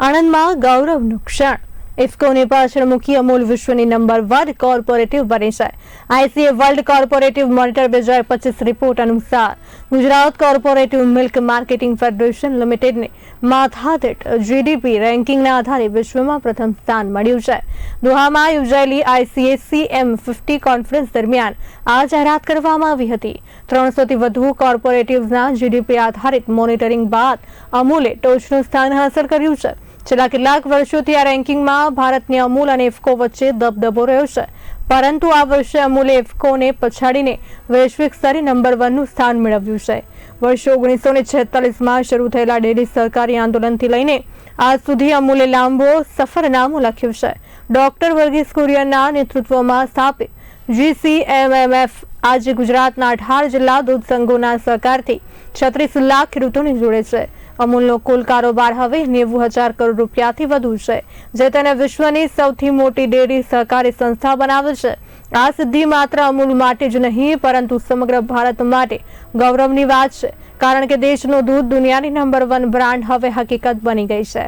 આણંદમાં ગૌરવનું ક્ષણ. ઇફકોને પાછળ મૂકી અમૂલ વિશ્વની નંબર 1 કોર્પોરેટિવ બની છે. આઈસીએ વર્લ્ડ કોર્પોરેટિવ મોનિટર 2025 રિપોર્ટ અનુસાર Gujarat corporative milk marketing federation લિમિટેડને માથાદીઠ જીડીપી રેન્કિંગના આધારે વિશ્વમાં પ્રથમ સ્થાન મળ્યું છે. દોહામાં યોજાયેલી આઈસીએ CM50 કોન્ફરન્સ દરમિયાન આ જાહેરાત કરવામાં આવી હતી. 300 થી વધુ કોર્પોરેટિવ્સના જીડીપી આધારિત મોનિટરિંગ બાદ અમૂલે ટોચનું સ્થાન હાંસલ કર્યું છે. છેલ્લા કેટલાક વર્ષોથી આ રેન્કિંગમાં ભારતની અમૂલ અને ઇફકો વચ્ચે દબદબો રહ્યો છે, પરંતુ આ વર્ષે અમૂલે ઇફકોને પછાડીને વૈશ્વિક સ્તરે નંબર 1નું સ્થાન મેળવ્યું છે. વર્ષ 1946માં શરૂ થયેલા ડેરી સહકારી આંદોલનથી લઈને આજ સુધી અમૂલે લાંબો સફરનામું લખ્યું છે. ડોક્ટર વર્ગીસ કુરિયનના નેતૃત્વમાં સ્થાપિત GCMMF આજે ગુજરાતના 18 જિલ્લા દૂધ સંઘોના સહકારથી 36 લાખ ખેડૂતોને જોડે છે. અમૂલનો કુલ કારોબાર હવે 90,000 કરોડ રૂપિયાથી વધુ છે, જે તેને વિશ્વની સૌથી મોટી ડેરી સહકારી સંસ્થા બનાવે છે. આ સિદ્ધિ માત્ર અમૂલ માટે જ નહીં, પરંતુ સમગ્ર ભારત માટે ગૌરવની વાત છે, કારણ કે દેશનું દૂધ દુનિયાની નંબર 1 બ્રાન્ડ હવે હકીકત બની ગઈ છે.